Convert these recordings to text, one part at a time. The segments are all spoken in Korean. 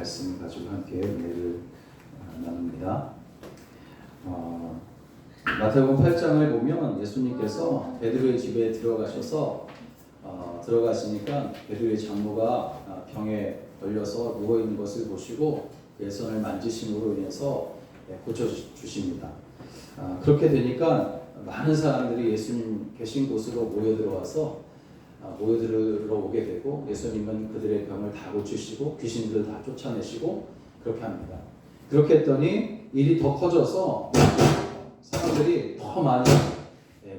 말씀을 가지고 함께 은혜를 나눕니다. 마태복음 8장을 보면 예수님께서 베드로의 집에 들어가시니까 베드로의 장모가 병에 걸려서 누워 있는 것을 보시고 그 손을 만지심으로 인해서 고쳐 주십니다. 그렇게 되니까 많은 사람들이 예수님 계신 곳으로 모여들어 오게 되고, 예수님은 그들의 병을 다 고치시고 귀신들을 다 쫓아내시고 그렇게 합니다. 그렇게 했더니 일이 더 커져서 사람들이 더 많이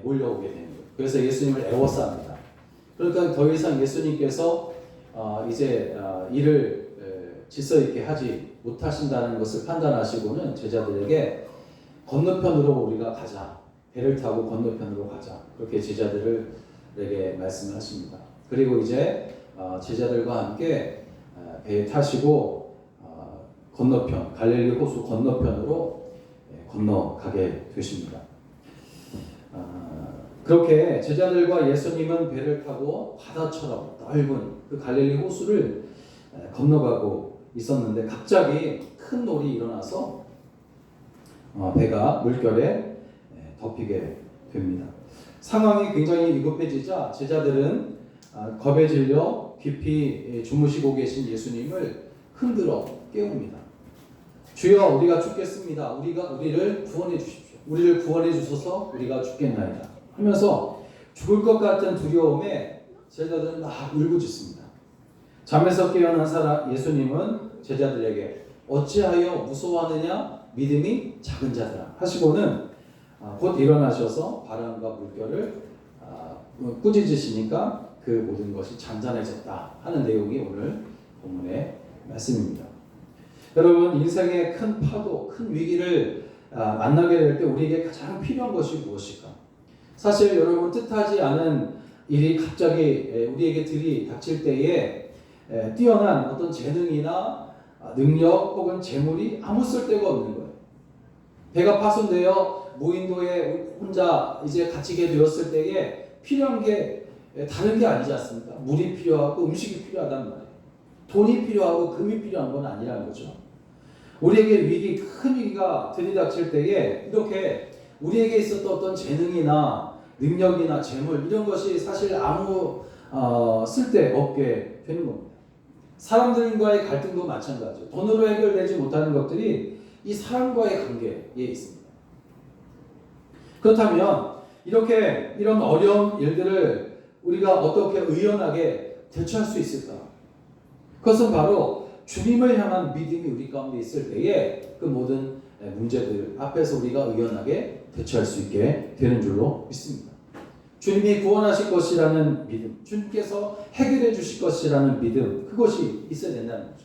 몰려오게 되는 거예요. 그래서 예수님을 애워쌉니다. 그러니까 더 이상 예수님께서 이제 일을 질서 있게 하지 못하신다는 것을 판단하시고는 제자들에게 건너편으로 우리가 가자, 배를 타고 건너편으로 가자, 그렇게 제자들에게 말씀하십니다. 그리고 이제 제자들과 함께 배에 타시고 건너편, 갈릴리 호수 건너편으로 건너가게 되십니다. 그렇게 제자들과 예수님은 배를 타고 바다처럼 넓은 그 갈릴리 호수를 건너가고 있었는데, 갑자기 큰 놀이 일어나서 배가 물결에 덮이게 됩니다. 상황이 굉장히 위급해지자 제자들은 겁에 질려 깊이 주무시고 계신 예수님을 흔들어 깨웁니다. 주여, 우리가 죽겠습니다. 우리를 구원해 주십시오. 우리를 구원해 주소서. 우리가 죽겠나이다 하면서 죽을 것 같은 두려움에 제자들은 막 울부짖습니다. 잠에서 깨어난 예수님은 제자들에게 어찌하여 무서워하느냐, 믿음이 작은 자들아 하시고는 곧 일어나셔서 바람과 물결을 꾸짖으시니까 그 모든 것이 잔잔해졌다 하는 내용이 오늘 본문의 말씀입니다. 여러분, 인생의 큰 파도, 큰 위기를 만나게 될 때 우리에게 가장 필요한 것이 무엇일까? 사실 여러분, 뜻하지 않은 일이 갑자기 우리에게 들이닥칠 때에 뛰어난 어떤 재능이나 능력 혹은 재물이 아무 쓸데가 없는 거예요. 배가 파손되어 무인도에 혼자 이제 갇히게 되었을 때에 필요한 게 다른 게 아니지 않습니까? 물이 필요하고 음식이 필요하단 말이에요. 돈이 필요하고 금이 필요한 건 아니라는 거죠. 우리에게 큰 위기가 들이닥칠 때에 이렇게 우리에게 있었던 어떤 재능이나 능력이나 재물, 이런 것이 사실 아무 쓸데없게 되는 겁니다. 사람들과의 갈등도 마찬가지죠. 돈으로 해결되지 못하는 것들이 이 사람과의 관계에 있습니다. 그렇다면 이런 어려운 일들을 우리가 어떻게 의연하게 대처할 수 있을까? 그것은 바로 주님을 향한 믿음이 우리 가운데 있을 때에 그 모든 문제들 앞에서 우리가 의연하게 대처할 수 있게 되는 줄로 믿습니다. 주님이 구원하실 것이라는 믿음, 주님께서 해결해 주실 것이라는 믿음, 그것이 있어야 된다는 거죠.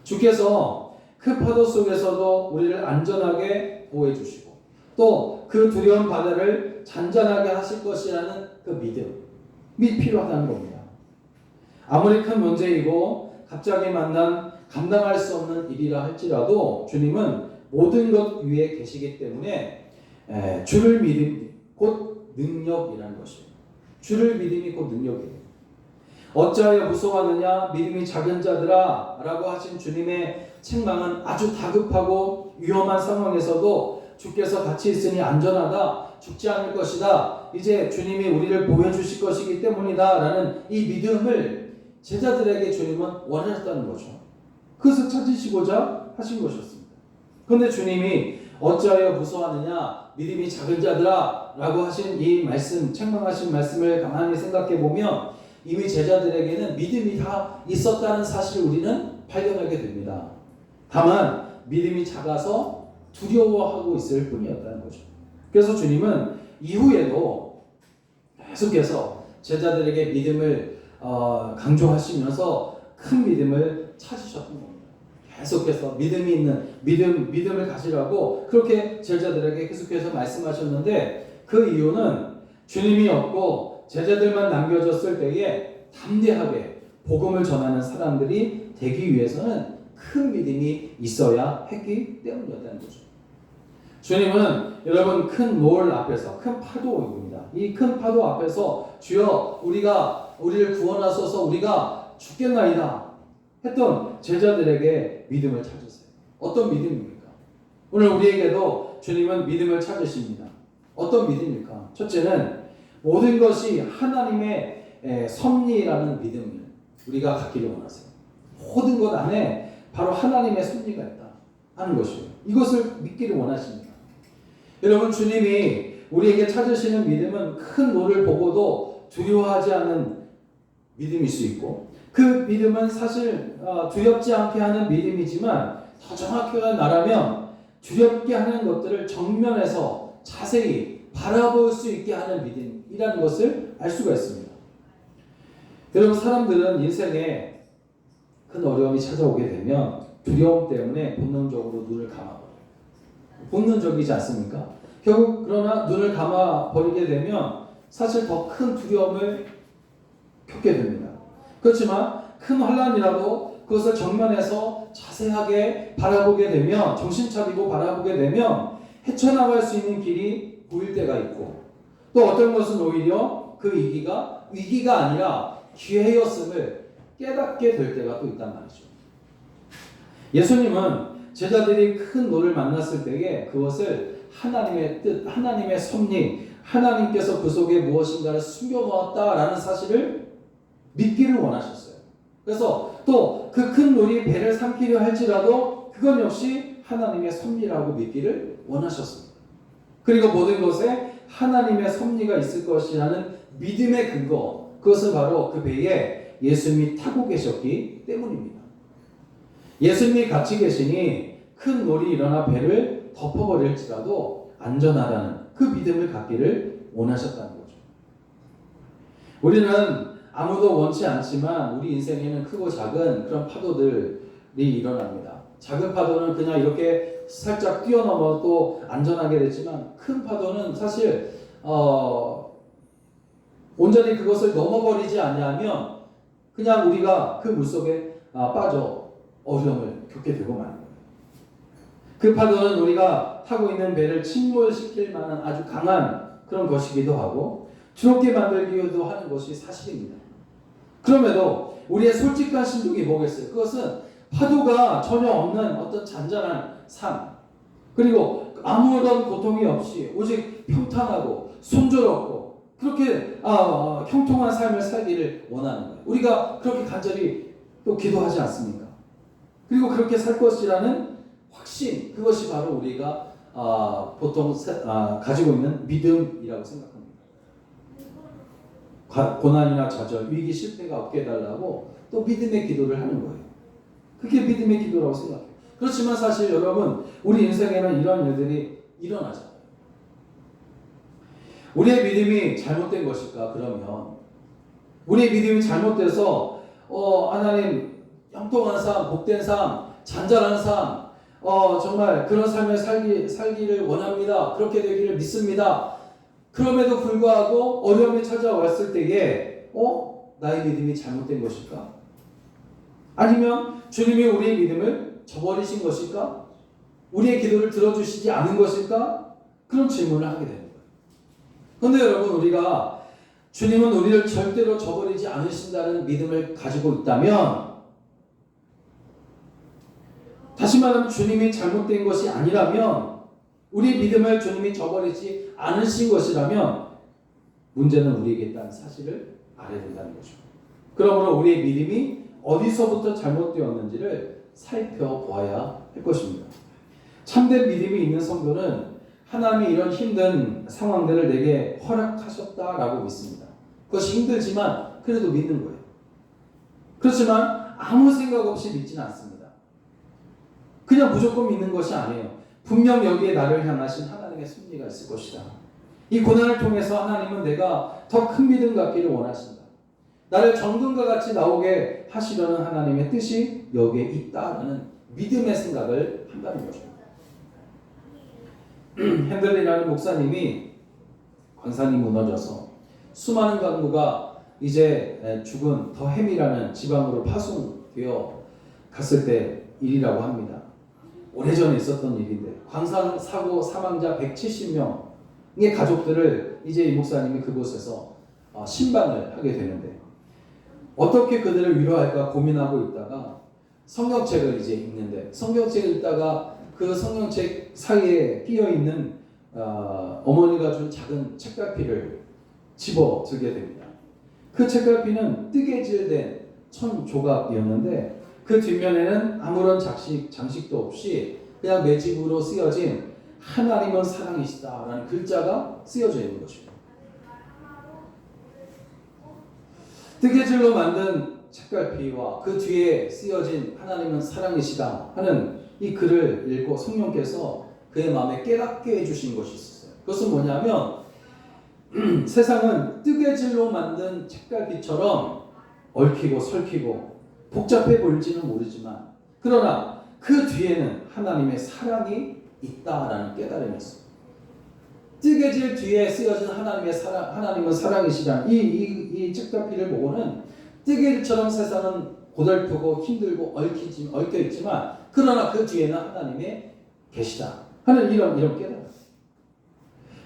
주께서 그 파도 속에서도 우리를 안전하게 보호해 주시고 또 그 두려운 바다를 잔잔하게 하실 것이라는 그 믿음이 필요하다는 겁니다. 아무리 큰 문제이고 갑자기 만난 감당할 수 없는 일이라 할지라도 주님은 모든 것 위에 계시기 때문에 주를 믿음이 곧 능력이라는 것이에요. 주를 믿음이 곧 능력이에요. 어찌하여 무서워하느냐, 믿음이 작은 자들아 라고 하신 주님의 책망은 아주 다급하고 위험한 상황에서도 주께서 같이 있으니 안전하다, 죽지 않을 것이다, 이제 주님이 우리를 보호해 주실 것이기 때문이다 라는 이 믿음을 제자들에게 주님은 원하셨다는 거죠. 그것을 찾으시고자 하신 것이었습니다. 그런데 주님이 어찌하여 무서워하느냐, 믿음이 작은 자들아 라고 하신 이 말씀, 책망하신 말씀을 가만히 생각해 보면 이미 제자들에게는 믿음이 다 있었다는 사실을 우리는 발견하게 됩니다. 다만 믿음이 작아서 두려워하고 있을 뿐이었다는 거죠. 그래서 주님은 이후에도 계속해서 제자들에게 믿음을 강조하시면서 큰 믿음을 찾으셨던 겁니다. 계속해서 믿음을 가지라고 그렇게 제자들에게 계속해서 말씀하셨는데, 그 이유는 주님이 없고 제자들만 남겨졌을 때에 담대하게 복음을 전하는 사람들이 되기 위해서는 큰 믿음이 있어야 했기 때문이었다는 거죠. 주님은 여러분 큰 노을 앞에서, 큰 파도입니다. 이 큰 파도 앞에서 주여 우리를 구원하소서, 우리가 죽겠나이다 했던 제자들에게 믿음을 찾으세요. 어떤 믿음입니까? 오늘 우리에게도 주님은 믿음을 찾으십니다. 어떤 믿음입니까? 첫째는 모든 것이 하나님의 섭리라는 믿음을 우리가 갖기를 원하세요. 모든 것 안에 바로 하나님의 섭리가 있다 하는 것이에요. 이것을 믿기를 원하십니다. 여러분, 주님이 우리에게 찾으시는 믿음은 큰 노를 보고도 두려워하지 않는 믿음일 수 있고, 그 믿음은 사실 두렵지 않게 하는 믿음이지만 더 정확하게 말하면 두렵게 하는 것들을 정면에서 자세히 바라볼 수 있게 하는 믿음이라는 것을 알 수가 있습니다. 여러분, 사람들은 인생에 큰 어려움이 찾아오게 되면 두려움 때문에 본능적으로 눈을 감아버려요. 본능적이지 않습니까? 결국 그러나 눈을 감아버리게 되면 사실 더 큰 두려움을 겪게 됩니다. 그렇지만 큰 환난이라도 그것을 정면에서 자세하게 바라보게 되면, 정신 차리고 바라보게 되면 헤쳐나갈 수 있는 길이 보일 때가 있고, 또 어떤 것은 오히려 그 위기가 아니라 기회였음을 깨닫게 될 때가 또 있단 말이죠. 예수님은 제자들이 큰 노를 만났을 때에 그것을 하나님의 뜻, 하나님의 섭리, 하나님께서 그 속에 무엇인가를 숨겨놓았다라는 사실을 믿기를 원하셨어요. 그래서 또 그 큰 놀이 배를 삼키려 할지라도 그건 역시 하나님의 섭리라고 믿기를 원하셨습니다. 그리고 모든 것에 하나님의 섭리가 있을 것이라는 믿음의 근거, 그것은 바로 그 배에 예수님이 타고 계셨기 때문입니다. 예수님이 같이 계시니 큰 놀이 일어나 배를 덮어버릴지라도 안전하다는 그 믿음을 갖기를 원하셨다는 거죠. 우리는 아무도 원치 않지만 우리 인생에는 크고 작은 그런 파도들이 일어납니다. 작은 파도는 그냥 이렇게 살짝 뛰어넘어 또 안전하게 됐지만, 큰 파도는 사실 온전히 그것을 넘어버리지 않냐면 그냥 우리가 그 물속에 빠져 어려움을 겪게 되고 마는 거예요. 그 파도는 우리가 타고 있는 배를 침몰시킬 만한 아주 강한 그런 것이기도 하고 두렵게 만들기도 하는 것이 사실입니다. 그럼에도 우리의 솔직한 심정이 뭐겠어요? 그것은 파도가 전혀 없는 어떤 잔잔한 삶, 그리고 아무런 고통이 없이 오직 평탄하고 순조롭고 그렇게 형통한 삶을 살기를 원하는 거예요. 우리가 그렇게 간절히 또 기도하지 않습니까? 그리고 그렇게 살 것이라는 확신, 그것이 바로 우리가 보통 가지고 있는 믿음이라고 생각합니다. 고난이나 좌절, 위기, 실패가 없게 해달라고 또 믿음의 기도를 하는 거예요. 그게 믿음의 기도라고 생각해요. 그렇지만 사실 여러분, 우리 인생에는 이런 일들이 일어나잖아요. 우리의 믿음이 잘못된 것일까? 그러면 우리의 믿음이 잘못돼서 하나님 형통한 삶, 복된 삶, 잔잔한 삶, 정말 그런 삶을 살기를 원합니다. 그렇게 되기를 믿습니다. 그럼에도 불구하고 어려움이 찾아왔을 때에 나의 믿음이 잘못된 것일까? 아니면 주님이 우리의 믿음을 저버리신 것일까? 우리의 기도를 들어주시지 않은 것일까? 그런 질문을 하게 되는 거예요. 그런데 여러분, 우리가 주님은 우리를 절대로 저버리지 않으신다는 믿음을 가지고 있다면, 다시 말하면 주님이 잘못된 것이 아니라면, 우리 믿음을 주님이 저버리지 않으신 것이라면 문제는 우리에게 있다는 사실을 알아야 된다는 거죠. 그러므로 우리의 믿음이 어디서부터 잘못되었는지를 살펴보아야 할 것입니다. 참된 믿음이 있는 성도는 하나님이 이런 힘든 상황들을 내게 허락하셨다라고 믿습니다. 그것이 힘들지만 그래도 믿는 거예요. 그렇지만 아무 생각 없이 믿지는 않습니다. 그냥 무조건 믿는 것이 아니에요. 분명 여기에 나를 향하신 하나님의 섭리가 있을 것이다. 이 고난을 통해서 하나님은 내가 더 큰 믿음 갖기를 원하신다. 나를 정금과 같이 나오게 하시려는 하나님의 뜻이 여기에 있다라는 믿음의 생각을 한다는 거죠. 핸들리라는 목사님이 광산이 무너져서 수많은 가구가 이제 죽은 더햄이라는 지방으로 파송되어 갔을 때 일이라고 합니다. 오래전에 있었던 일인데 광산 사고 사망자 170명의 가족들을 이제 이 목사님이 그곳에서 신방을 하게 되는데 어떻게 그들을 위로할까 고민하고 있다가 성경책을 이제 읽는데 성경책을 읽다가 그 성경책 사이에 끼어 있는 어머니가 준 작은 책갈피를 집어 들게 됩니다. 그 책갈피는 뜨개질된 천 조각이었는데 그 뒷면에는 아무런 장식도 없이 그냥 매직으로 쓰여진 하나님은 사랑이시다라는 글자가 쓰여져 있는 것입니다. 뜨개질로 만든 책갈피와 그 뒤에 쓰여진 하나님은 사랑이시다 하는 이 글을 읽고 성령께서 그의 마음에 깨닫게 해주신 것이 있었어요. 그것은 뭐냐면 세상은 뜨개질로 만든 책갈피처럼 얽히고 설키고 복잡해 보일지는 모르지만 그러나 그 뒤에는 하나님의 사랑이 있다라는 깨달음이 있어요. 뜨개질 뒤에 쓰여진 하나님은 사랑이시라는 이 책갈피를 보고는 뜨개질처럼 세상은 고달프고 힘들고 얽혀 있지만 그러나 그 뒤에는 하나님의 계시다 하는 이런 깨달음.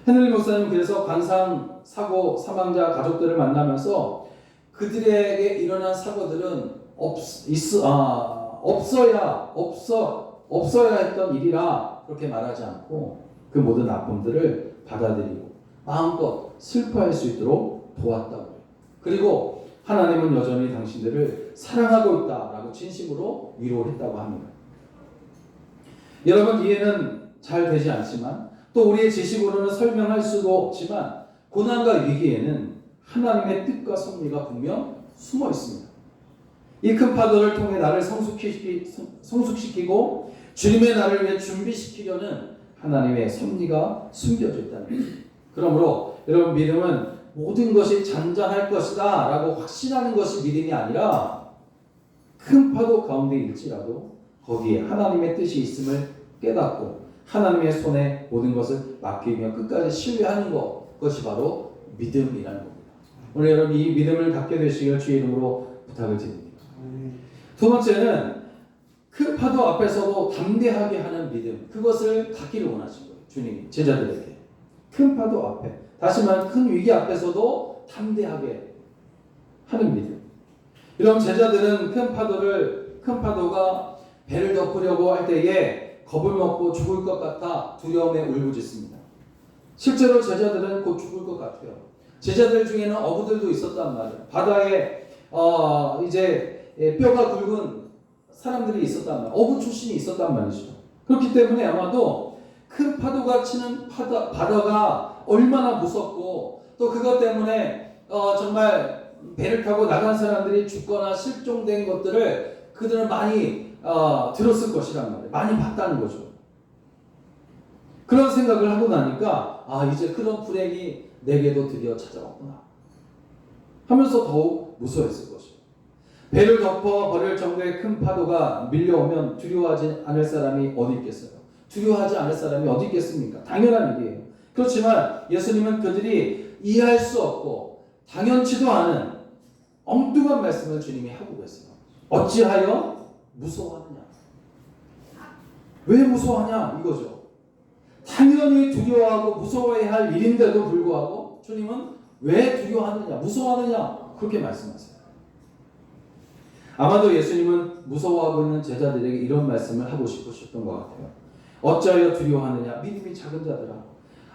헤늘리 목사님 그래서 관상 사고 사망자 가족들을 만나면서 그들에게 일어난 사고들은 없어야 했던 일이라 그렇게 말하지 않고 그 모든 아픔들을 받아들이고 마음껏 슬퍼할 수 있도록 도왔다고. 그리고 하나님은 여전히 당신들을 사랑하고 있다라고 진심으로 위로했다고 합니다. 여러분 이해는 잘 되지 않지만 또 우리의 지식으로는 설명할 수도 없지만 고난과 위기에는 하나님의 뜻과 섭리가 분명 숨어 있습니다. 이 큰 파도를 통해 나를 성숙시키고 주님의 나를 위해 준비시키려는 하나님의 섭리가 숨겨져 있다는 거죠. 그러므로 여러분 믿음은 모든 것이 잔잔할 것이다 라고 확신하는 것이 믿음이 아니라 큰 파도 가운데일지라도 거기에 하나님의 뜻이 있음을 깨닫고 하나님의 손에 모든 것을 맡기며 끝까지 신뢰하는 것이 바로 믿음이라는 겁니다. 오늘 여러분 이 믿음을 갖게 되시길 주의 이름으로 부탁을 드립니다. 두 번째는 큰 파도 앞에서도 담대하게 하는 믿음, 그것을 갖기를 원하신 거예요. 주님이 제자들에게 큰 파도 앞에, 다시 말하면 큰 위기 앞에서도 담대하게 하는 믿음. 이런 제자들은 큰 파도가 배를 덮으려고 할 때에 겁을 먹고 죽을 것 같아 두려움에 울부짖습니다. 실제로 제자들은 곧 죽을 것 같아요. 제자들 중에는 어부들도 있었단 말이에요. 바다에 이제 뼈가 굵은 사람들이 있었단 말이에요. 어부 출신이 있었단 말이죠. 그렇기 때문에 아마도 큰 파도가 치는 바다가 얼마나 무섭고 또 그것 때문에 정말 배를 타고 나간 사람들이 죽거나 실종된 것들을 그들은 많이 들었을 것이란 말이에요. 많이 봤다는 거죠. 그런 생각을 하고 나니까 이제 그런 불행이 내게도 드디어 찾아왔구나 하면서 더욱 무서워했을 것이에요. 배를 덮어 버릴 정도의 큰 파도가 밀려오면 두려워하지 않을 사람이 어디 있겠어요? 두려워하지 않을 사람이 어디 있겠습니까? 당연한 일이에요. 그렇지만 예수님은 그들이 이해할 수 없고 당연치도 않은 엉뚱한 말씀을 주님이 하고 계세요. 어찌하여 무서워하느냐? 왜 무서워하냐? 이거죠. 당연히 두려워하고 무서워해야 할 일인데도 불구하고 주님은 왜 두려워하느냐? 무서워하느냐? 그렇게 말씀하세요. 아마도 예수님은 무서워하고 있는 제자들에게 이런 말씀을 하고 싶으셨던 것 같아요. 어찌하여 두려워하느냐? 믿음이 작은 자들아.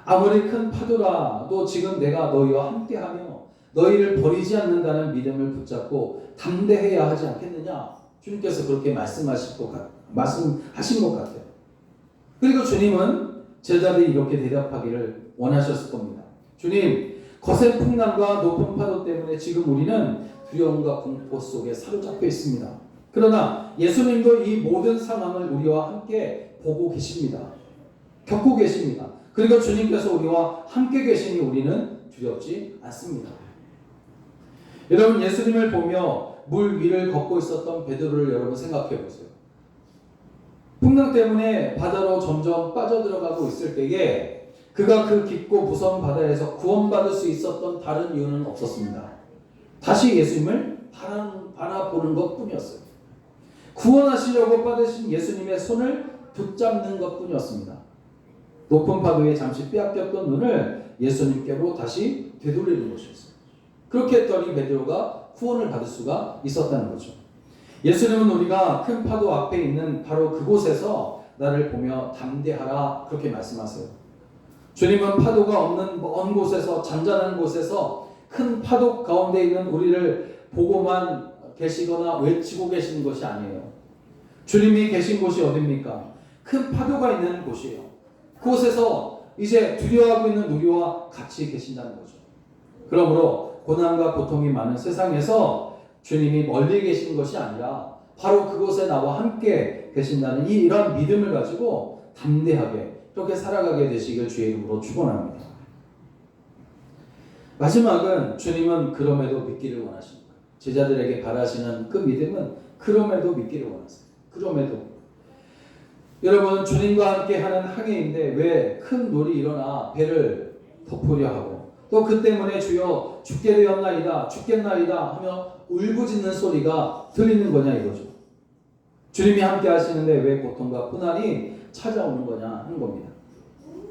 아무리 큰 파도라도 지금 내가 너희와 함께하며 너희를 버리지 않는다는 믿음을 붙잡고 담대해야 하지 않겠느냐? 주님께서 그렇게 말씀하신 것 같아요. 그리고 주님은 제자들이 이렇게 대답하기를 원하셨을 겁니다. 주님, 거센 풍랑과 높은 파도 때문에 지금 우리는 두려움과 공포 속에 사로잡혀 있습니다. 그러나 예수님도 이 모든 상황을 우리와 함께 보고 계십니다. 겪고 계십니다. 그리고 주님께서 우리와 함께 계시니 우리는 두렵지 않습니다. 여러분 예수님을 보며 물 위를 걷고 있었던 베드로를 여러분 생각해 보세요. 풍랑 때문에 바다로 점점 빠져들어가고 있을 때에 그가 그 깊고 무서운 바다에서 구원받을 수 있었던 다른 이유는 없었습니다. 다시 예수님을 바라보는 것 뿐이었어요. 구원하시려고 받으신 예수님의 손을 붙잡는 것 뿐이었습니다. 높은 파도에 잠시 빼앗겼던 눈을 예수님께로 다시 되돌리는 것이었어요. 그렇게 했더니 베드로가 구원을 받을 수가 있었다는 거죠. 예수님은 우리가 큰 파도 앞에 있는 바로 그곳에서 나를 보며 담대하라 그렇게 말씀하세요. 주님은 파도가 없는 먼 곳에서, 잔잔한 곳에서 큰 파도 가운데 있는 우리를 보고만 계시거나 외치고 계시는 것이 아니에요. 주님이 계신 곳이 어디입니까? 큰 파도가 있는 곳이에요. 그곳에서 이제 두려워하고 있는 우리와 같이 계신다는 거죠. 그러므로 고난과 고통이 많은 세상에서 주님이 멀리 계신 것이 아니라 바로 그곳에 나와 함께 계신다는 이런 믿음을 가지고 담대하게 그렇게 살아가게 되시길 주의 이름으로 축원합니다. 마지막은 주님은 그럼에도 믿기를 원하십니다. 제자들에게 바라시는 그 믿음은 그럼에도 믿기를 원하세요. 그럼에도 여러분 주님과 함께 하는 항해인데 왜 큰 놀이 일어나 배를 덮으려 하고 또 그 때문에 주여 죽게 되었나이다 죽겠나이다 하며 울부짖는 소리가 들리는 거냐 이거죠. 주님이 함께 하시는데 왜 고통과 고난이 찾아오는 거냐 하는 겁니다.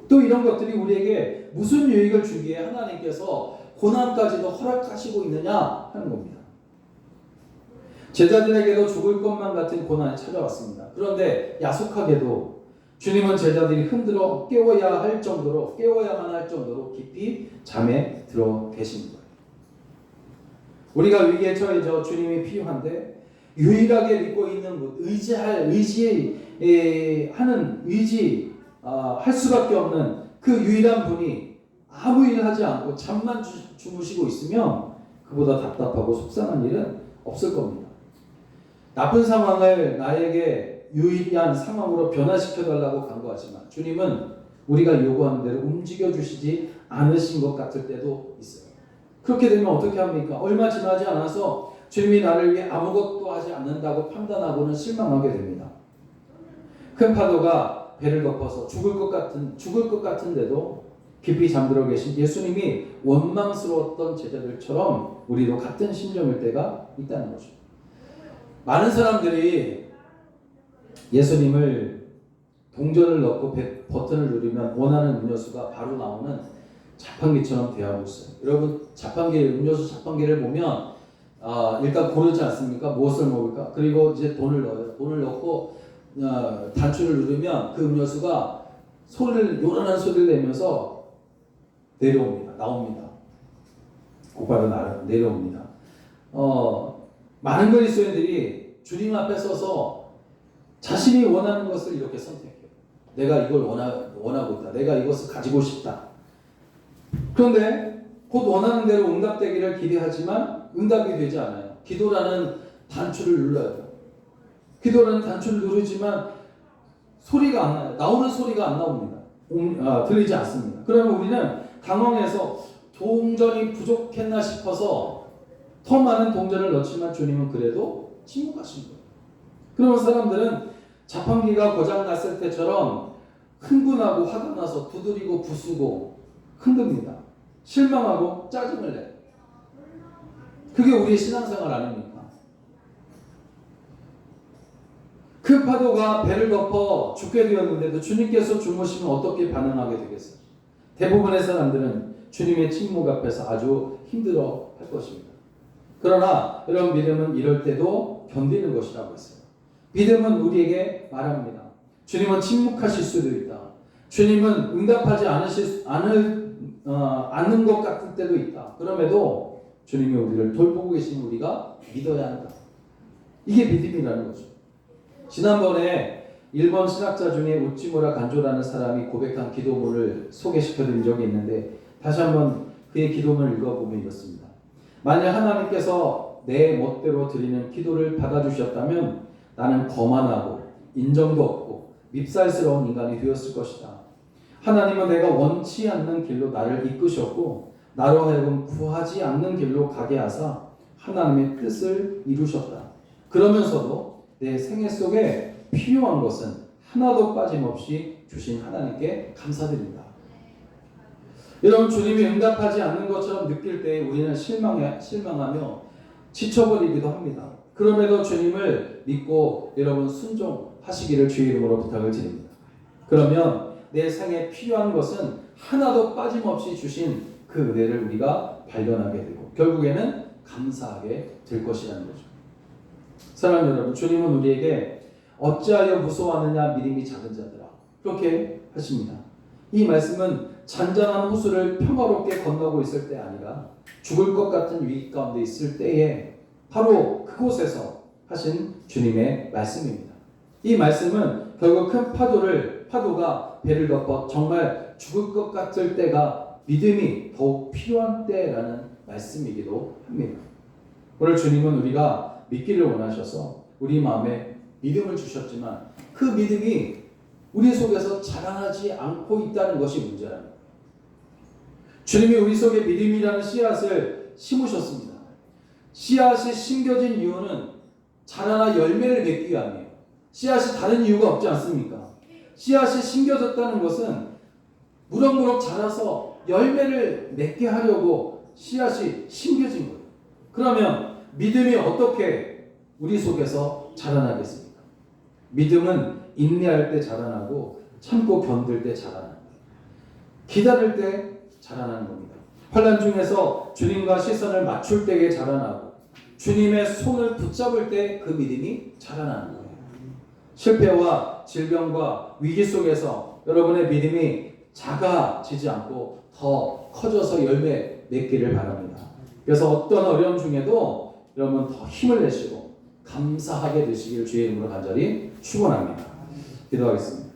또 이런 것들이 우리에게 무슨 유익을 주기에 하나님께서 고난까지도 허락하시고 있느냐 하는 겁니다. 제자들에게도 죽을 것만 같은 고난이 찾아왔습니다. 그런데 야속하게도 주님은 제자들이 흔들어 깨워야만 할 정도로 깊이 잠에 들어 계신 거예요. 우리가 위기에 처해져 주님이 필요한데 유일하게 믿고 있는 것, 할 수밖에 없는 그 유일한 분이 아무 일을 하지 않고 잠만 주무시고 있으면 그보다 답답하고 속상한 일은 없을 겁니다. 나쁜 상황을 나에게 유일한 상황으로 변화시켜달라고 간구하지만 주님은 우리가 요구하는 대로 움직여주시지 않으신 것 같을 때도 있어요. 그렇게 되면 어떻게 합니까? 얼마 지나지 않아서 주님이 나를 위해 아무것도 하지 않는다고 판단하고는 실망하게 됩니다. 큰 파도가 배를 덮어서 죽을 것 같은데도 깊이 잠들어 계신 예수님이 원망스러웠던 제자들처럼 우리도 같은 심정일 때가 있다는 거죠. 많은 사람들이 예수님을 동전을 넣고 버튼을 누르면 원하는 음료수가 바로 나오는 자판기처럼 대하고 있어요. 여러분 음료수 자판기를 보면 일단 고르지 않습니까? 무엇을 먹을까? 그리고 이제 돈을 넣어요. 돈을 넣고 단추를 누르면 그 음료수가 요란한 소리를 내면서 나옵니다. 곧바로 내려옵니다. 많은 그리스도인들이 주님 앞에 서서 자신이 원하는 것을 이렇게 선택해요. 내가 이걸 원하고 있다. 내가 이것을 가지고 싶다. 그런데 곧 원하는 대로 응답되기를 기대하지만 응답이 되지 않아요. 기도라는 단추를 눌러요. 기도라는 단추를 누르지만 소리가 안 나요. 나오는 소리가 안 나옵니다. 들리지 않습니다. 그러면 우리는 당황해서 동전이 부족했나 싶어서 더 많은 동전을 넣지만 주님은 그래도 침묵하신 거예요. 그러면 사람들은 자판기가 고장났을 때처럼 흥분하고 화가 나서 두드리고 부수고 흔듭니다. 실망하고 짜증을 내요. 그게 우리의 신앙생활 아닙니까? 그 파도가 배를 덮어 죽게 되었는데도 주님께서 주무시면 어떻게 반응하게 되겠어요? 대부분의 사람들은 주님의 침묵 앞에서 아주 힘들어 할 것입니다. 그러나 여러분 믿음은 이럴 때도 견디는 것이라고 했어요. 믿음은 우리에게 말합니다. 주님은 침묵하실 수도 있다. 주님은 응답하지 않는 것 같을 때도 있다. 그럼에도 주님이 우리를 돌보고 계신 우리가 믿어야 한다. 이게 믿음이라는 거죠. 지난번에 일본 신학자 중에 우찌무라 간조라는 사람이 고백한 기도문을 소개시켜드린 적이 있는데 다시 한번 그의 기도문을 읽어보면 이렇습니다. 만약 하나님께서 내 멋대로 드리는 기도를 받아주셨다면 나는 거만하고 인정도 없고 밉살스러운 인간이 되었을 것이다. 하나님은 내가 원치 않는 길로 나를 이끄셨고 나로 하여금 구하지 않는 길로 가게 하사 하나님의 뜻을 이루셨다. 그러면서도 내 생애 속에 필요한 것은 하나도 빠짐없이 주신 하나님께 감사드립니다. 여러분 주님이 응답하지 않는 것처럼 느낄 때 우리는 실망하며 지쳐버리기도 합니다. 그럼에도 주님을 믿고 여러분 순종하시기를 주의 이름으로 부탁을 드립니다. 그러면 내 생에 필요한 것은 하나도 빠짐없이 주신 그 은혜를 우리가 발견하게 되고 결국에는 감사하게 될 것이라는 거죠. 사랑하는 여러분, 주님은 우리에게 어찌하여 무서워하느냐 믿음이 작은 자들아 그렇게 하십니다. 이 말씀은 잔잔한 호수를 평화롭게 건너고 있을 때 아니라 죽을 것 같은 위기 가운데 있을 때에 바로 그곳에서 하신 주님의 말씀입니다. 이 말씀은 결국 큰 파도가 배를 덮어 정말 죽을 것 같을 때가 믿음이 더욱 필요한 때라는 말씀이기도 합니다. 오늘 주님은 우리가 믿기를 원하셔서 우리 마음에 믿음을 주셨지만 그 믿음이 우리 속에서 자라나지 않고 있다는 것이 문제랍니다. 주님이 우리 속에 믿음이라는 씨앗을 심으셨습니다. 씨앗이 심겨진 이유는 자라나 열매를 맺기 위함이에요. 씨앗이 다른 이유가 없지 않습니까? 씨앗이 심겨졌다는 것은 무럭무럭 자라서 열매를 맺게 하려고 씨앗이 심겨진 거예요. 그러면 믿음이 어떻게 우리 속에서 자라나겠습니까? 믿음은 인내할 때 자라나고 참고 견딜 때 자라나는 거예요. 기다릴 때 자라나는 겁니다. 환난 중에서 주님과 시선을 맞출 때에 자라나고 주님의 손을 붙잡을 때 그 믿음이 자라나는 거예요. 실패와 질병과 위기 속에서 여러분의 믿음이 작아지지 않고 더 커져서 열매 맺기를 바랍니다. 그래서 어떤 어려움 중에도 여러분 더 힘을 내시고 감사하게 되시길 주의 이름으로 간절히 축원합니다. 기도하겠습니다.